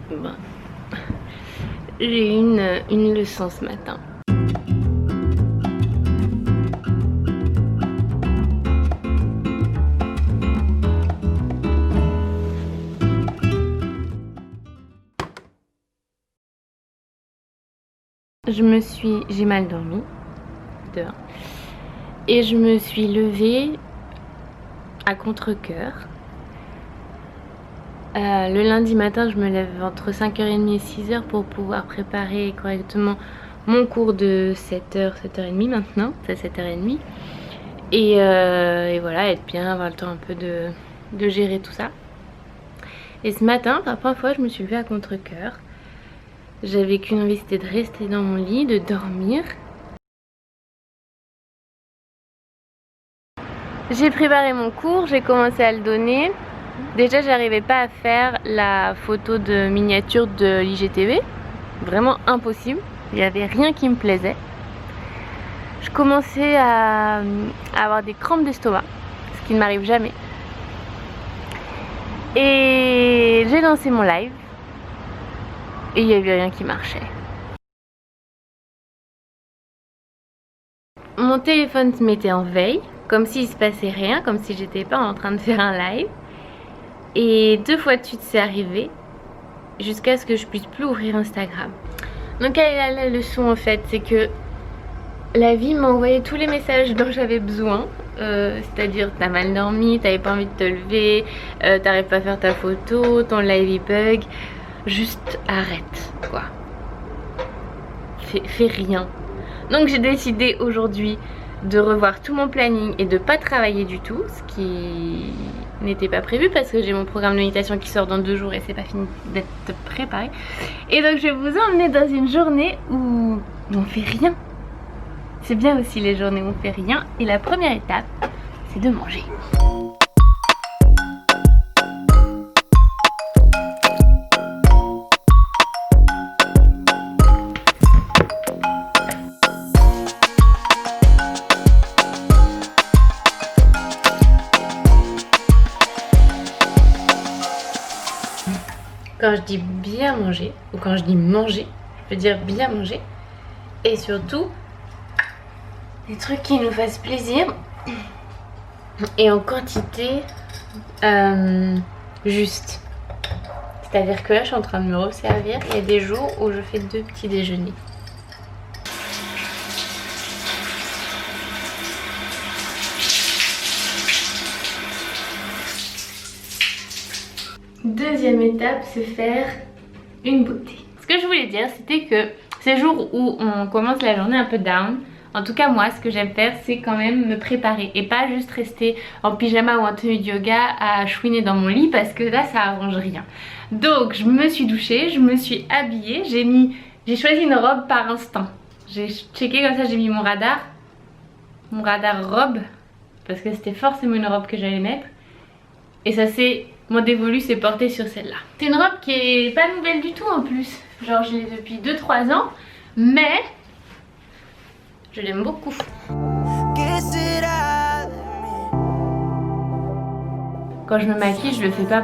Ben, j'ai eu une leçon ce matin. J'ai mal dormi, dehors, et je me suis levée à contre-cœur. Le lundi matin, je me lève entre 5h30 et 6h pour pouvoir préparer correctement mon cours de 7h, 7h30 maintenant, c'est 7h30. Et voilà, être bien, avoir le temps un peu de gérer tout ça. Et ce matin, pour la première fois, je me suis levée à contre-cœur. J'avais qu'une envie, c'était de rester dans mon lit, de dormir. J'ai préparé mon cours, j'ai commencé à le donner. Déjà, j'arrivais pas à faire la photo de miniature de l'IGTV. Vraiment impossible. Il n'y avait rien qui me plaisait. Je commençais à avoir des crampes d'estomac, ce qui ne m'arrive jamais. Et j'ai lancé mon live. Et il n'y avait rien qui marchait. Mon téléphone se mettait en veille, comme s'il se passait rien, comme si j'étais pas en train de faire un live. Et 2 fois de suite c'est arrivé, jusqu'à ce que je puisse plus ouvrir Instagram. Donc quelle est la leçon en fait? C'est que la vie m'a envoyé tous les messages dont j'avais besoin. C'est-à-dire t'as mal dormi, t'avais pas envie de te lever, t'arrives pas à faire ta photo, ton live il bug. Juste arrête quoi. Fais rien. Donc j'ai décidé aujourd'hui de revoir tout mon planning et de pas travailler du tout, ce qui n'était pas prévu parce que j'ai mon programme de méditation qui sort dans 2 jours et c'est pas fini d'être préparé. Et donc je vais vous emmener dans une journée où on fait rien. C'est bien aussi les journées où on fait rien. Et la première étape, c'est de manger. Quand je dis bien manger, ou quand je dis manger, je veux dire bien manger. Et surtout, des trucs qui nous fassent plaisir. Et en quantité juste. C'est-à-dire que là, je suis en train de me resservir. Il y a des jours où je fais 2 petits déjeuners. Deuxième étape, c'est faire une beauté. Ce que je voulais dire, c'était que ces jours où on commence la journée un peu down, en tout cas moi, ce que j'aime faire, c'est quand même me préparer et pas juste rester en pyjama ou en tenue de yoga à chouiner dans mon lit parce que là, ça arrange rien. Donc, je me suis douchée, je me suis habillée, j'ai choisi une robe par instinct. J'ai checké comme ça, j'ai mis mon radar robe, parce que c'était forcément une robe que j'allais mettre. Et ça c'est, mon dévolu s'est porté sur celle-là. C'est une robe qui est pas nouvelle du tout en plus. Genre je l'ai depuis 2-3 ans, mais je l'aime beaucoup. Quand je me maquille, je le fais pas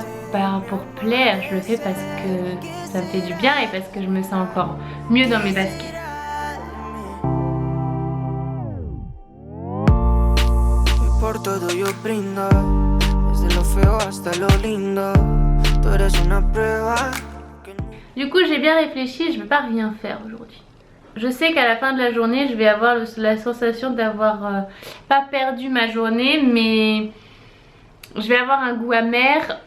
pour plaire, je le fais parce que ça me fait du bien et parce que je me sens encore mieux dans mes baskets. Du coup, j'ai bien réfléchi et je ne vais pas rien faire aujourd'hui. Je sais qu'à la fin de la journée, je vais avoir la sensation d'avoir pas perdu ma journée, mais je vais avoir un goût amer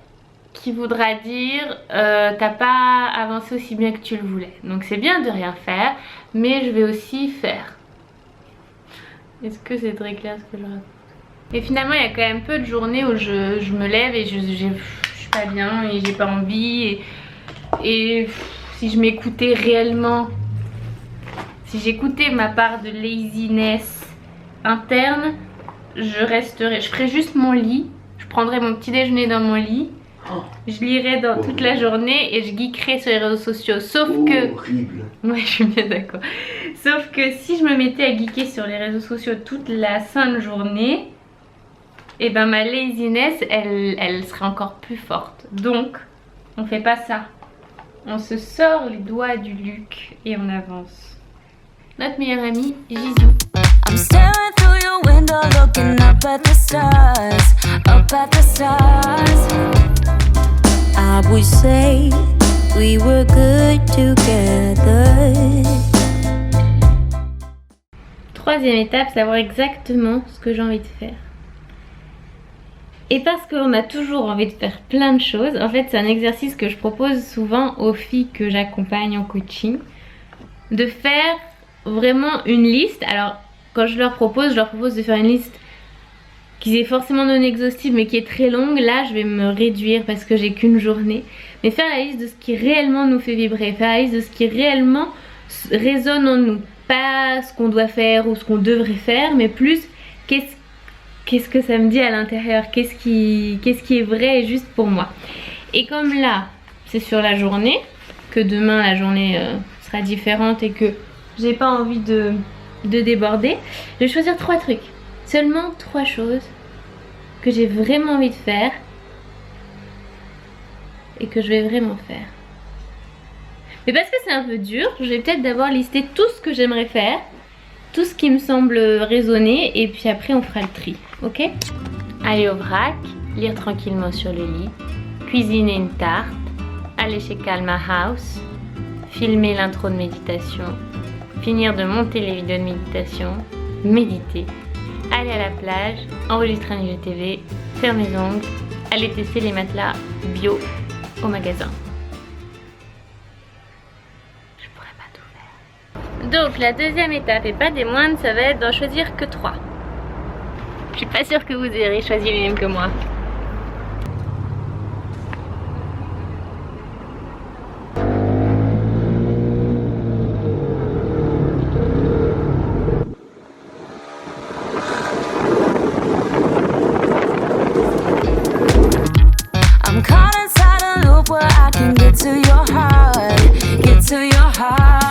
qui voudra dire t'as pas avancé aussi bien que tu le voulais. Donc c'est bien de rien faire, mais je vais aussi faire. Est-ce que c'est très clair ce que je raconte? Et finalement, il y a quand même peu de journées où je me lève et je suis pas bien et j'ai pas envie. Et si je m'écoutais réellement, si j'écoutais ma part de laziness interne, je ferais juste mon lit, je prendrais mon petit déjeuner dans mon lit, je lirais dans toute la journée et je geekerais sur les réseaux sociaux. Sauf que... horrible. Ouais, je suis bien d'accord. Sauf que si je me mettais à geeker sur les réseaux sociaux toute la sainte journée, et ben ma laziness, elle serait encore plus forte. Donc, on fait pas ça. On se sort les doigts du Luc et on avance. Notre meilleur ami, Jisoo. I'm staring through your window, looking up at the stars, up at the stars. I would say we were good together. Troisième étape, savoir exactement ce que j'ai envie de faire. Et parce qu'on a toujours envie de faire plein de choses, en fait c'est un exercice que je propose souvent aux filles que j'accompagne en coaching, de faire vraiment une liste. Alors quand je leur propose de faire une liste qui est forcément non exhaustive mais qui est très longue. Là je vais me réduire parce que j'ai qu'une journée, mais faire la liste de ce qui réellement nous fait vibrer, faire la liste de ce qui réellement résonne en nous, pas ce qu'on doit faire ou ce qu'on devrait faire, mais plus qu'est-ce que ça me dit à l'intérieur, qu'est-ce qui est vrai et juste pour moi. Et comme là c'est sur la journée, que demain la journée sera différente et que j'ai pas envie de déborder, je vais choisir 3 trucs, seulement 3 choses que j'ai vraiment envie de faire et que je vais vraiment faire. Mais parce que c'est un peu dur, je vais peut-être d'abord lister tout ce que j'aimerais faire, tout ce qui me semble résonner, et puis après on fera le tri, ok? Aller au vrac, lire tranquillement sur le lit, cuisiner une tarte, aller chez Calma House, filmer l'intro de méditation, finir de monter les vidéos de méditation, méditer, aller à la plage, enregistrer un IGTV, faire mes ongles, aller tester les matelas bio au magasin. Donc la deuxième étape, et pas des moindres, ça va être d'en choisir que 3. Je suis pas sûre que vous ayez choisi les mêmes que moi. I'm caught inside a loop where I can get to your heart, get to your heart.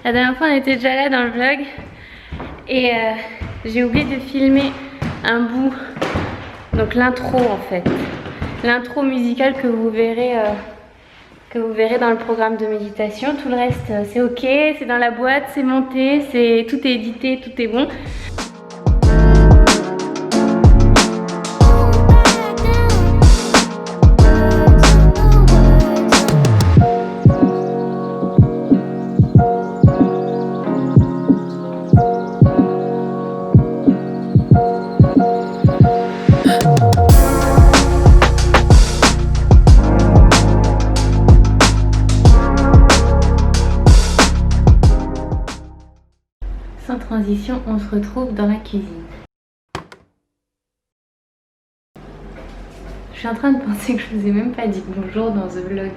La dernière fois on était déjà là dans le vlog et j'ai oublié de filmer un bout, donc l'intro en fait, l'intro musicale que vous verrez dans le programme de méditation. Tout le reste c'est ok, c'est dans la boîte, c'est monté, tout est édité, tout est bon. Sans transition, on se retrouve dans la cuisine. Je suis en train de penser que je vous ai même pas dit bonjour dans ce vlog.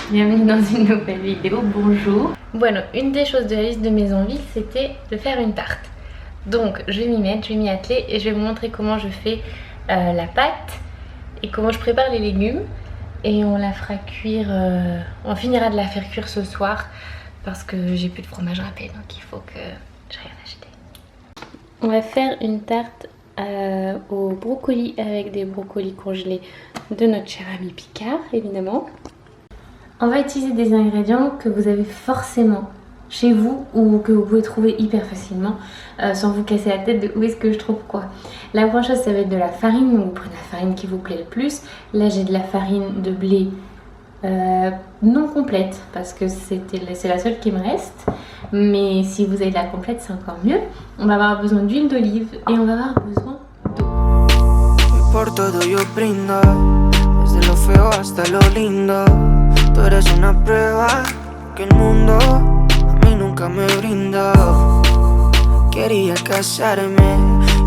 Bienvenue dans une nouvelle vidéo, bonjour. Bueno, une des choses de la liste de mes envies, c'était de faire une tarte. Donc je vais m'y mettre, je vais m'y atteler et je vais vous montrer comment je fais la pâte et comment je prépare les légumes. Et on la fera cuire, on finira de la faire cuire ce soir parce que j'ai plus de fromage râpé, donc il faut que j'aille en acheter. On va faire une tarte au brocoli avec des brocolis congelés de notre cher ami Picard, évidemment. On va utiliser des ingrédients que vous avez forcément chez vous ou que vous pouvez trouver hyper facilement sans vous casser la tête de où est-ce que je trouve quoi. La première chose, ça va être de la farine, donc vous prenez la farine qui vous plaît le plus. Là j'ai de la farine de blé non complète parce que c'est la seule qui me reste, mais si vous avez de la complète c'est encore mieux. On va avoir besoin d'huile d'olive et on va avoir besoin d'eau. Por todo yo brindo, desde lo feo hasta lo lindo. Tú eres una prueba que el mundo a mí nunca me brindó. Quería casarme,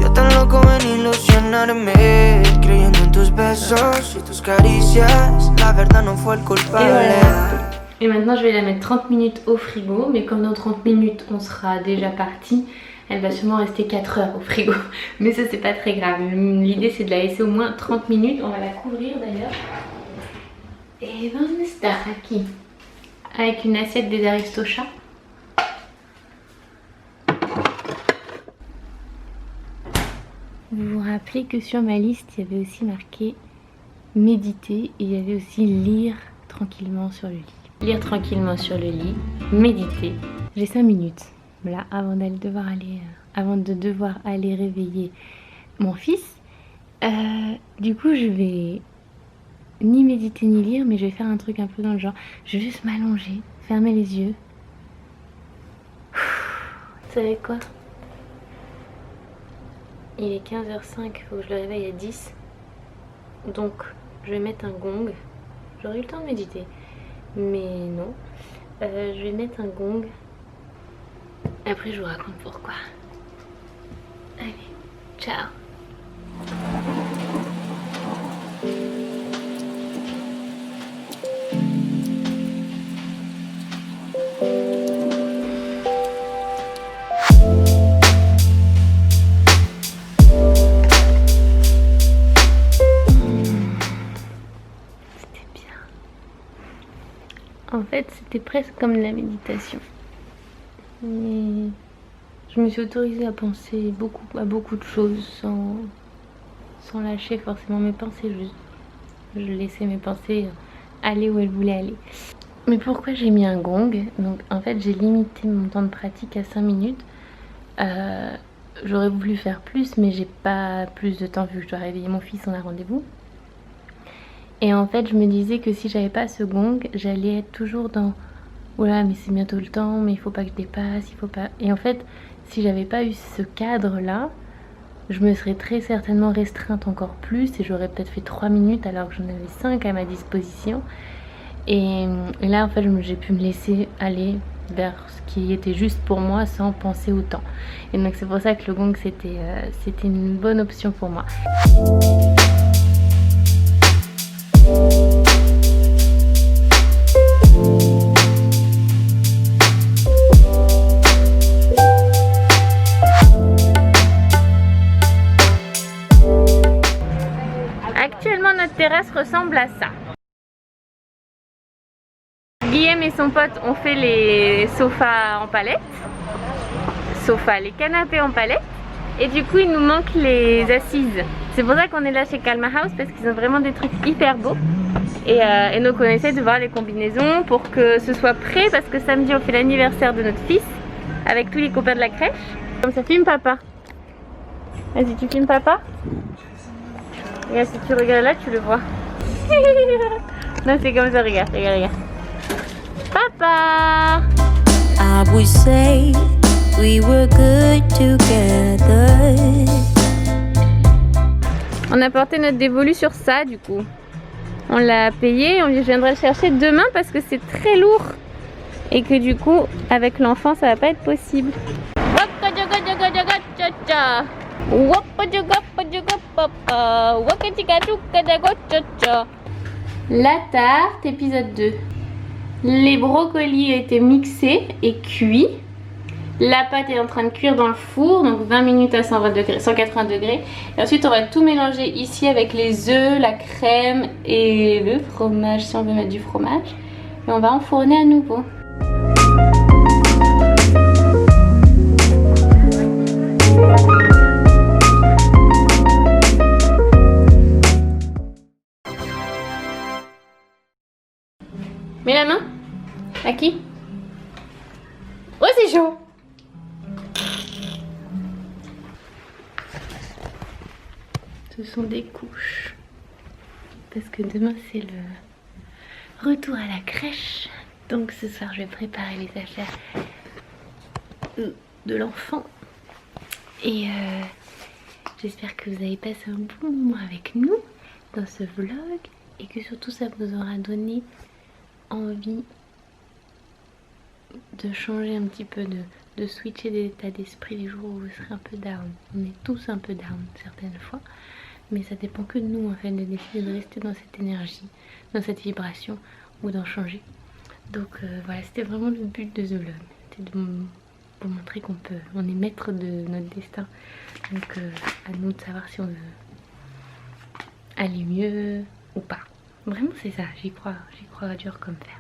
yo tan loco en ilusionarme, creyendo en tus besos y tus caricias. La verdad no fue el culpable. Et voilà. Et maintenant je vais la mettre 30 minutes au frigo, mais comme dans 30 minutes on sera déjà parti, elle va sûrement rester 4 heures au frigo. Mais ça c'est pas très grave, l'idée c'est de la laisser au moins 30 minutes, on va la couvrir d'ailleurs. Et vamos estar aqui avec une assiette des Aristochats. Vous vous rappelez que sur ma liste, il y avait aussi marqué méditer et il y avait aussi lire tranquillement sur le lit. Lire tranquillement sur le lit, méditer. J'ai 5 minutes là avant de devoir aller réveiller mon fils. Du coup, je vais ni méditer ni lire, mais je vais faire un truc un peu dans le genre. Je vais juste m'allonger, fermer les yeux. Vous savez quoi? Il est 15h05, il faut que je le réveille à 10. Donc je vais mettre un gong. J'aurais eu le temps de méditer, mais non. Je vais mettre un gong. Après je vous raconte pourquoi. Allez, ciao. En fait, c'était presque comme de la méditation. Mais je me suis autorisée à penser à beaucoup de choses sans lâcher forcément mes pensées. Je laissais mes pensées aller où elles voulaient aller. Mais pourquoi j'ai mis un gong? Donc en fait, j'ai limité mon temps de pratique à 5 minutes. J'aurais voulu faire plus, mais j'ai pas plus de temps vu que je dois réveiller mon fils, on a rendez-vous. Et en fait je me disais que si j'avais pas ce gong, j'allais être toujours dans oula mais c'est bientôt le temps, mais il faut pas que je dépasse, il faut pas. Et en fait si j'avais pas eu ce cadre là, je me serais très certainement restreinte encore plus et j'aurais peut-être fait 3 minutes alors que j'en avais 5 à ma disposition. Et là en fait j'ai pu me laisser aller vers ce qui était juste pour moi sans penser au temps. Et donc c'est pour ça que le gong c'était une bonne option pour moi. Actuellement notre terrasse ressemble à ça. Guillaume et son pote ont fait les sofas en palette, les canapés en palette, et du coup il nous manque les assises. C'est pour ça qu'on est là chez Calma House, parce qu'ils ont vraiment des trucs hyper beaux. Et donc on essaie de voir les combinaisons pour que ce soit prêt, parce que samedi on fait l'anniversaire de notre fils avec tous les copains de la crèche. Comme ça, filme papa. Vas-y, tu filmes papa. Regarde, si tu regardes là, tu le vois. Non, c'est comme ça, regarde. Papa! I would say we were good together. On a porté notre dévolu sur ça, du coup. On l'a payé, je viendrai le chercher demain parce que c'est très lourd. Et que du coup, avec l'enfant, ça va pas être possible. La tarte, épisode 2. Les brocolis ont été mixés et cuits. La pâte est en train de cuire dans le four, donc 20 minutes à 180 degrés. Et ensuite on va tout mélanger ici avec les œufs, la crème et le fromage si on veut mettre du fromage. Et on va enfourner à nouveau. Mets la main. À qui? Oh c'est chaud. Ce sont des couches. Parce que demain c'est le retour à la crèche. Donc ce soir je vais préparer les affaires de l'enfant. Et j'espère que vous avez passé un bon moment avec nous dans ce vlog. Et que surtout ça vous aura donné envie de changer un petit peu, de switcher d'état d'esprit les jours où vous serez un peu down. On est tous un peu down certaines fois, mais ça dépend que de nous en fait, de décider de rester dans cette énergie, dans cette vibration ou d'en changer. Donc voilà, c'était vraiment le but de ce vlog, c'était de vous montrer on est maître de notre destin. Donc à nous de savoir si on veut aller mieux ou pas. Vraiment c'est ça, j'y crois dur comme fer.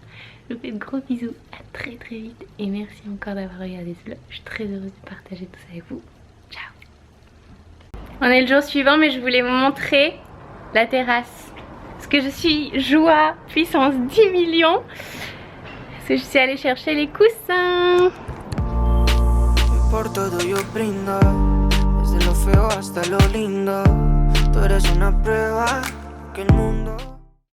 Je vous fais de gros bisous, à très vite et merci encore d'avoir regardé ce vlog. Je suis très heureuse de partager tout ça avec vous. Ciao. On est le jour suivant mais je voulais vous montrer la terrasse. Parce que je suis joie puissance 10 millions. Parce que je suis allée chercher les coussins. Por todo yo brindo, desde lo feo hasta lo lindo. Tú eres una prueba que el mundo